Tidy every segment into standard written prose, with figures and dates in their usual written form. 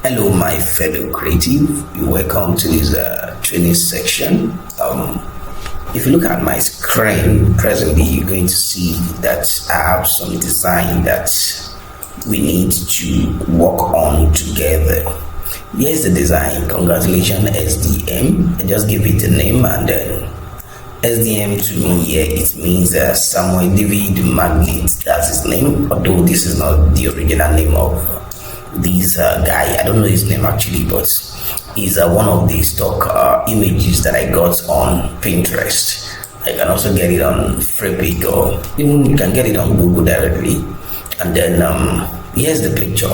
Hello, my fellow creative. You're welcome to this training section. If you look at my screen presently, you're going to see that I have some design that we need to work on together. Here's the design. Congratulations, SDM. I just give it a name, and then SDM to me here it means Samuel David Magnet. That's his name. Although this is not the original name of this guy. I don't know his name actually, but he's one of the stock images that I got on Pinterest. I can also get it on Freepik, or even you can get it on Google directly. And then here's the picture.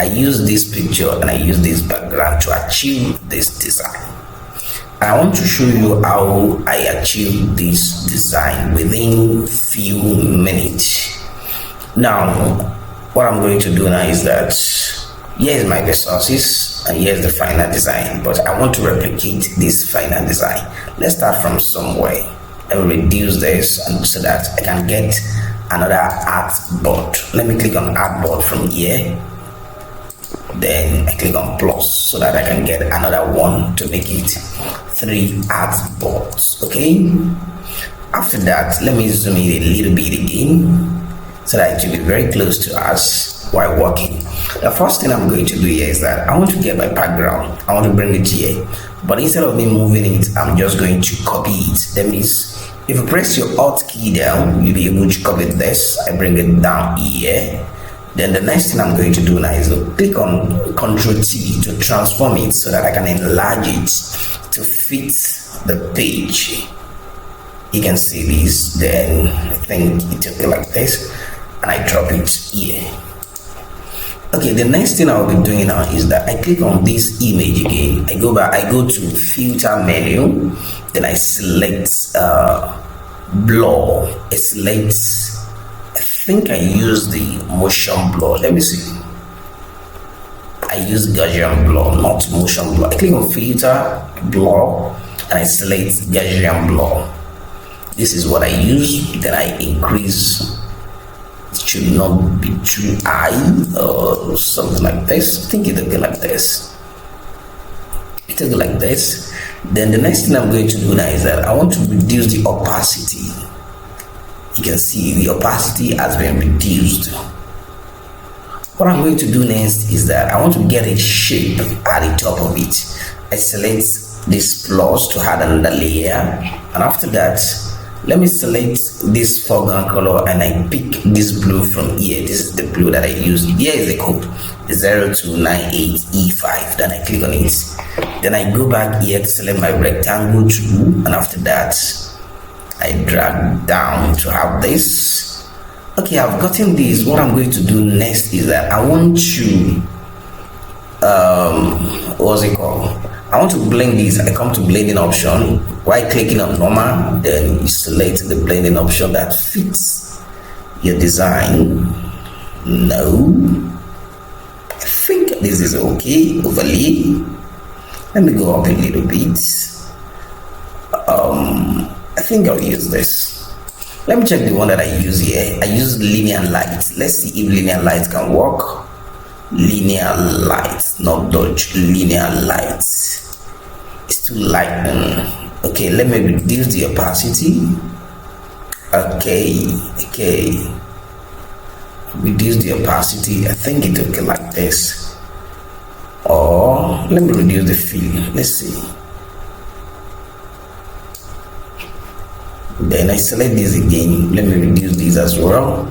I use this picture and I use this background to achieve this design. I want to show you how I achieve this design within few minutes. Now what I'm going to do now is that here's my resources and here's the final design, but I want to replicate this final design. Let's start from somewhere and reduce this, and so that I can get another artboard. Let me click on artboard from here, then I click on plus so that I can get another one to make it 3 artboards. Okay, after that let me zoom in a little bit again so that it will be very close to us while working. The first thing I'm going to do here is that I want to get my background. I want to bring it here, but instead of me moving it, I'm just going to copy it. That means if you press your Alt key down, you'll be able to copy this. I bring it down here. Then the next thing I'm going to do now is to click on Ctrl T to transform it so that I can enlarge it to fit the page. You can see this. Then I think it will be like this, and I drop it here. Okay, the next thing I'll be doing now is that I click on this image again. I go to filter menu, then I select blur. I think I use the motion blur. Let me see. I use Gaussian blur, not motion blur. I click on filter blur and I select Gaussian blur. This is what I use. Then I increase. It should not be too high or something like this. I think it'll be like this. It'll be like this. Then the next thing I'm going to do now is that I want to reduce the opacity. You can see the opacity has been reduced. What I'm going to do next is that I want to get a shape at the top of it. I select this plus to add another layer, and after that let me select this foreground color and I pick this blue from here. This is the blue that I use. Here is the code 0298E5. Then I click on it. Then I go back here to select my rectangle tool, and after that I drag down to have this. Okay, I've gotten this. What I'm going to do next is that I want to what's it called? I want to blend this. I come to blending option. While clicking on normal, then you select the blending option that fits your design. No, I think this is okay. Overlay. Let me go up a little bit. I think I'll use this. Let me check the one that I use here. I use linear light. Let's see if linear light can work. Linear light, not dodge. Linear light. It's too light. Okay, let me reduce the opacity. Okay. Reduce the opacity. I think it will be like this. Or let me reduce the fill. Let's see. Then I select this again. Let me reduce this as well.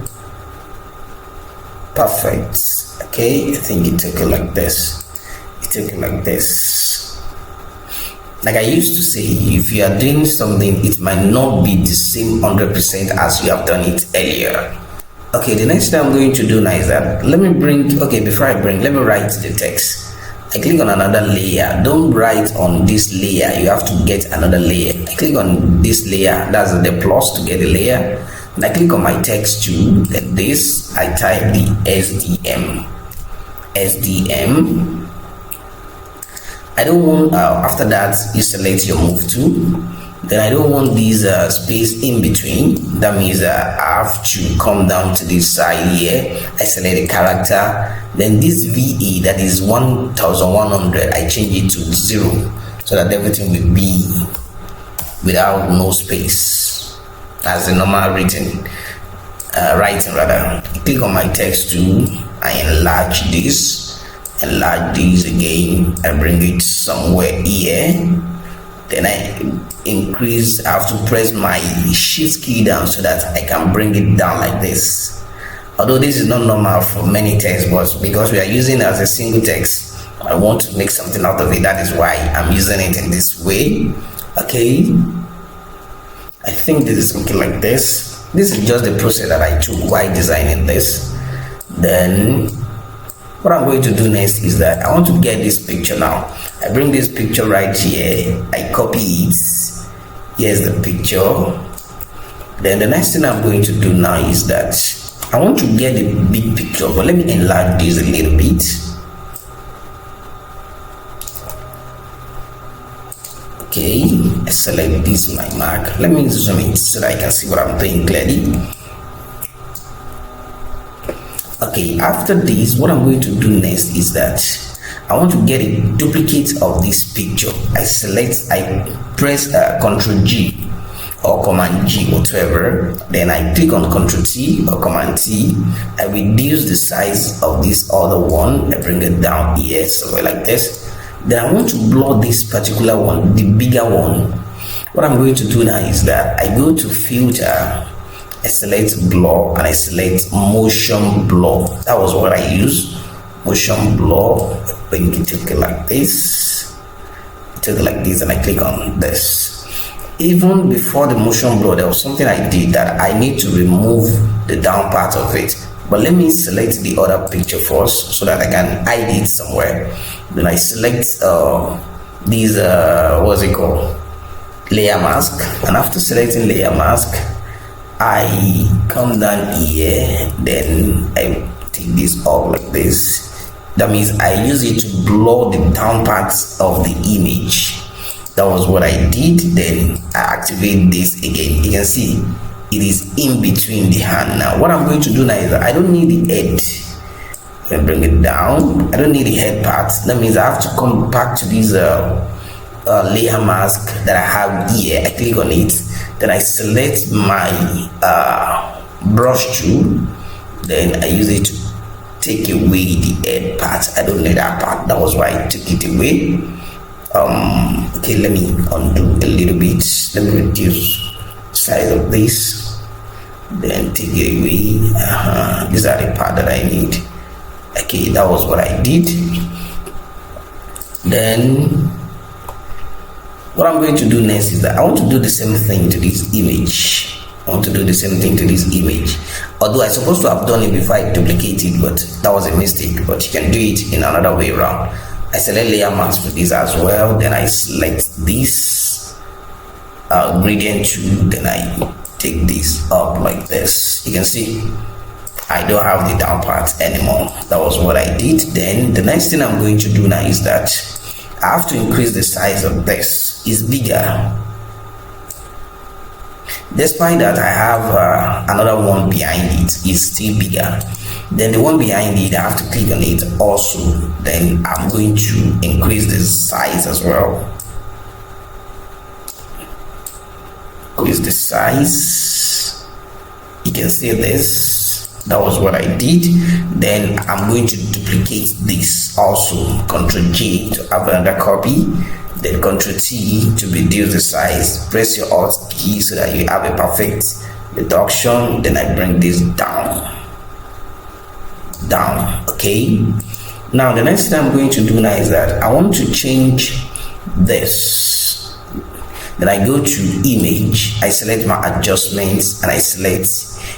Perfect. Okay, I think it took it like this. Like I used to say, if you are doing something, it might not be the same 100% as you have done it earlier. Okay, the next thing I'm going to do now is that let me write the text. I click on another layer. Don't write on this layer, you have to get another layer. I click on this layer, that's the plus to get the layer, and I click on my text tool. Then this, I type the SDM. I don't want after that you select your move tool. Then I don't want this space in between. That means I have to come down to this side here. I select the character. Then this VA that is 1100, I change it to 0 so that everything will be without no space as the normal writing rather. Click on my text tool. I enlarge this again. I bring it somewhere here. Then I increase. I have to press my shift key down so that I can bring it down like this. Although this is not normal for many texts, but because we are using it as a single text, I want to make something out of it. That is why I'm using it in this way. Okay, I think this is looking like this. This is just the process that I took while designing this. Then what I'm going to do next is that I want to get this picture now. I bring this picture right here. I copy it. Here's the picture. Then the next thing I'm going to do now is that I want to get a big picture, but let me enlarge this a little bit. Okay, I select this my mark. Let me zoom in so that I can see what I'm doing clearly. Okay, after this, what I'm going to do next is that I want to get a duplicate of this picture. I press Ctrl G or Command G, whatever. Then I click on Ctrl T or Command T. I reduce the size of this other one. I bring it down here, somewhere like this. Then I want to blur this particular one, the bigger one. What I'm going to do now is that I go to Filter. I select blur and I select motion blur. That was what I use. Motion blur. When you take it like this, take it like this, and I click on this. Even before the motion blur, there was something I did that I need to remove the down part of it. But let me select the other picture first so that I can hide it somewhere. Then I select these what's it called, layer mask, and after selecting layer mask, I come down here. Then I take this up like this. That means I use it to blur the down parts of the image. That was what I did. Then I activate this again. You can see it is in between the hand. Now what I'm going to do now is that I don't need the head. I bring it down. I don't need the head part. That means I have to come back to this layer mask that I have here. I click on it. Then I select my brush tool. Then I use it to take away the head part. I don't need that part. That was why I took it away. Okay, let me undo a little bit. Let me reduce size of this. Then take it away. These are the part that I need. Okay, that was what I did. Then what I'm going to do next is that I want to do the same thing to this image. Although I supposed to have done it before I duplicate it, but that was a mistake. But you can do it in another way around. I select layer mask for this as well. Then I select this gradient tool. Then I take this up like this. You can see I don't have the down part anymore. That was what I did. Then the next thing I'm going to do now is that I have to increase the size of this. It's bigger. Despite that, I have another one behind it. It's still bigger. Then the one behind it, I have to click on it also. Then I'm going to increase the size as well. Increase the size. You can see this. That was what I did. Then I'm going to duplicate this also. Ctrl J to have another copy. Then Ctrl T to reduce the size. Press your Alt key so that you have a perfect reduction. Then I bring this down. Okay. Now the next thing I'm going to do now is that I want to change this. Then I go to image. I select my adjustments and I select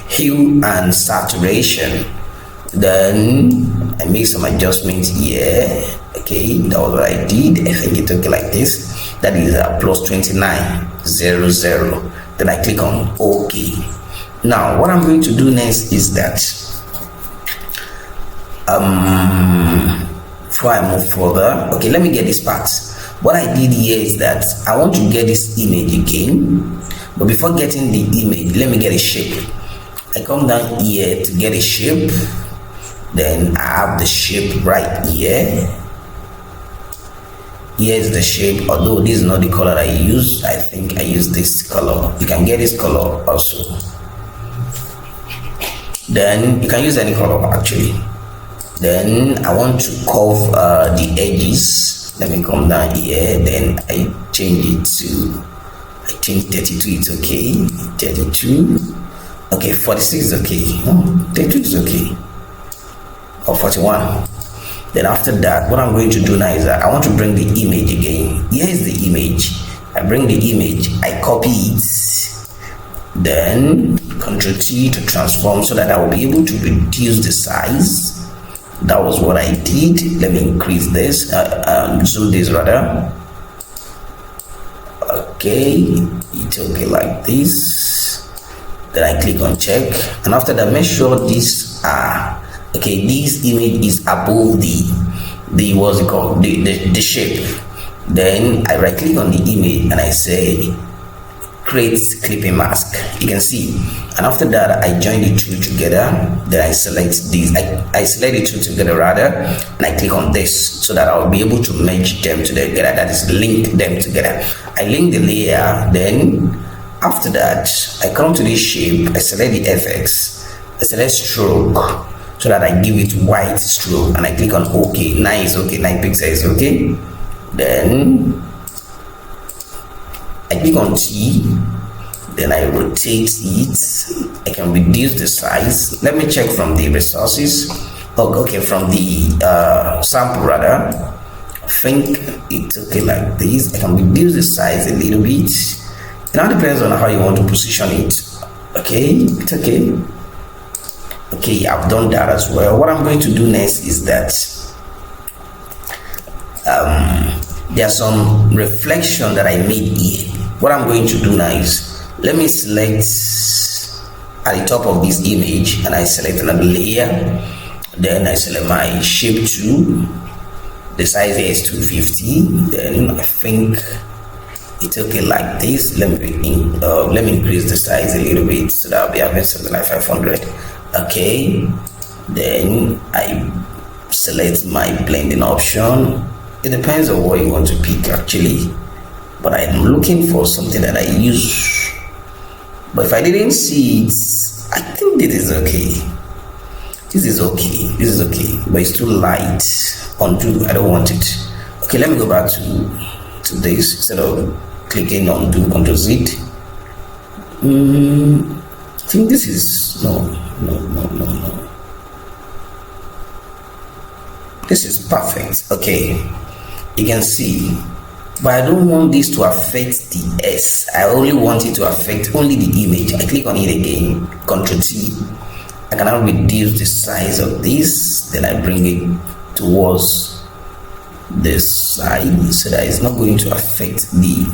hue and saturation. Then I make some adjustments here. Okay, that was what I did. I think it took it like this. That is plus 2900. Then I click on OK. Now what I'm going to do next is that before I move further, okay, let me get this part. What I did here is that I want to get this image again, but before getting the image, let me get a shape. I come down here to get a shape, then I have the shape right here. Here's the shape, although this is not the color I use. I think I use this color. You can get this color also. Then you can use any color actually. Then I want to curve the edges. Let me come down here, then I change it to, I think 32 is okay, 32, okay, 46 is okay, no, 32 is okay, or 41. Then after that, what I'm going to do now is that I want to bring the image again. Here is the image. I bring the image, I copy it, then Ctrl T to transform so that I will be able to reduce the size. That was what I did. Let me increase this, zoom this rather. Okay, it's okay like this. Then I click on check, and after that, make sure these are okay. This image is above the what's it called, the shape. Then I right click on the image and I say create clipping mask. You can see, and after that I join the two together. Then I select these, I select the two together rather, and I click on this so that I'll be able to merge them together, that is link them together. I link the layer, then after that I come to this shape, I select the FX, I select stroke so that I give it white stroke, and I click on OK. 9 is okay, 9 pixels is okay. Then I click on T, then I rotate it. I can reduce the size. Let me check from the resources. Okay, from the sample rather. I think it's okay like this. I can reduce the size a little bit. It now depends on how you want to position it. Okay, it's okay. Okay, I've done that as well. What I'm going to do next is that there's some reflection that I made here. What I'm going to do now is, let me select at the top of this image, and I select another layer. Then I select my shape 2. The size here is 250. Then I think it's okay like this. Let me increase the size a little bit so that I'll be having something like 500. Okay. Then I select my blending option. It depends on what you want to pick actually, but I'm looking for something that I use. But if I didn't see it, I think this is okay. This is okay. This is okay, but it's too light. Undo. I don't want it. Okay, let me go back to this instead of clicking on undo. Ctrl Z. I think this is no. This is perfect. Okay, you can see. But I don't want this to affect the S. I only want it to affect only the image. I click on it again, Ctrl T. I can now reduce the size of this. Then I bring it towards this side so that it's not going to affect the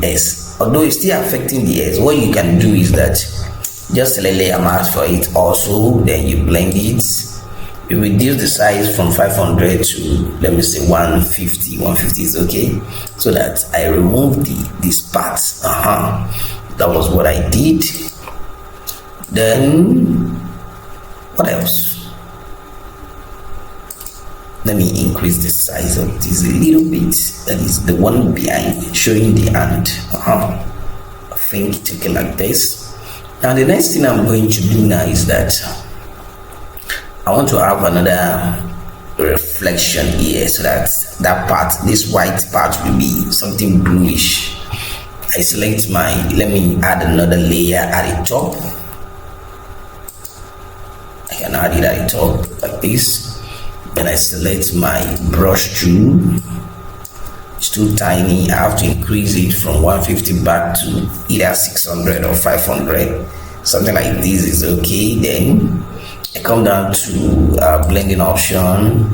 S. Although it's still affecting the S, what you can do is that just select layer mask for it also. Then you blend it. You reduce the size from 500 to, let me say, 150. 150 is okay, so that I remove these parts. That was what I did. Then what else? Let me increase the size of this a little bit. That is the one behind, showing the hand. I think it's okay like this. Now the next thing I'm going to do now is that I want to have another reflection here, so that that part, this white part, will be something bluish. I select let me add another layer at the top. I can add it at the top like this. Then I select my brush tool. It's too tiny. I have to increase it from 150 back to either 600 or 500. Something like this is okay. Then I come down to blending option.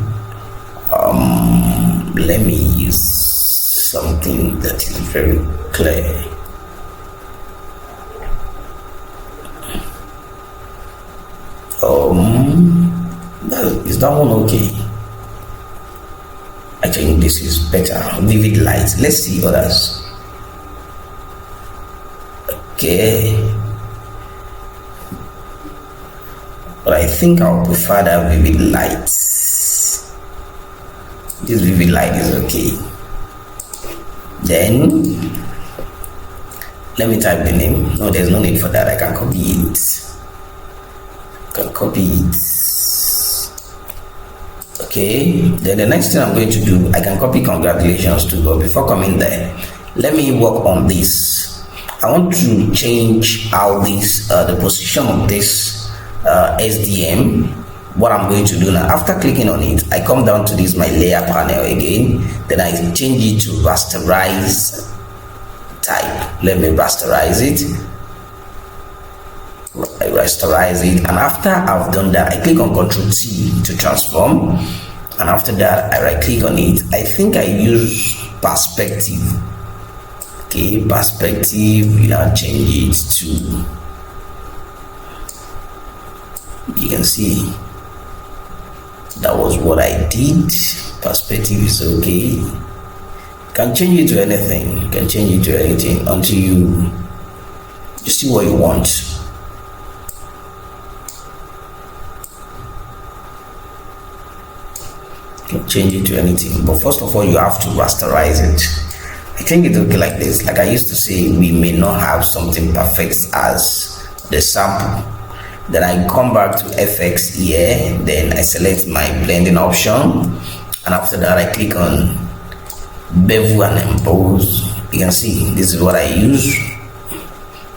Let me use something that is very clear. Is that one okay? I think this is better. Vivid light. Let's see others. Okay. But I think I'll prefer that vivid light. This vivid light is okay. Then let me type the name. No, there's no need for that. I can copy it. Okay, then the next thing I'm going to do, I can copy congratulations too, but before coming there, let me work on this. I want to change how this the position of this SDM. What I'm going to do now, after clicking on it, I come down to this my layer panel again, then I change it to rasterize type. Let me rasterize it. I rasterize it, and after I've done that, I click on Ctrl T to transform, and after that I right click on it. I think I use perspective. Okay, perspective, I'll change it to, you can see that was what I did. Perspective is okay. You can change it to anything. You can change it to anything until you see what you want. Change it to anything, but first of all you have to rasterize it. I think it's okay like this. Like I used to say, we may not have something perfect as the sample. Then I come back to FX here, then I select my blending option, and after that I click on bevel and emboss. You can see this is what I use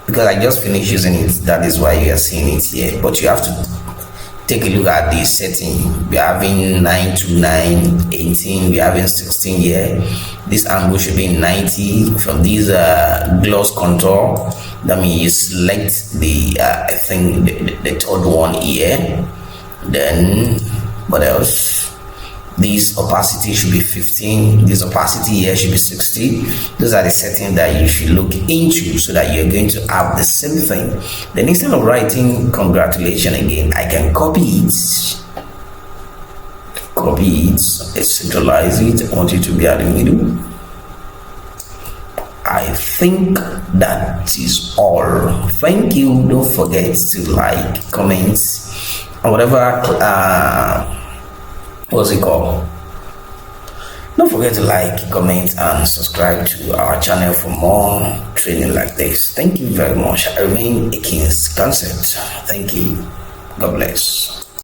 because I just finished using it. That is why you are seeing it here, but you have to take a look at the setting. We're having 929, 18, we're having 16 here. This angle should be 90. From these gloss contour, that means you select the I think the third one here. Then what else? This opacity should be 15. This opacity here should be 60. Those are the settings that you should look into so that you're going to have the same thing. Then instead of writing congratulations again, I can copy it. Let's centralize it. I want it to be at the middle. I think that is all. Thank you. Don't forget to like, comment, and whatever what's it called? Don't forget to like, comment, and subscribe to our channel for more training like this. Thank you very much. I remain Akins Concept. Thank you. God bless.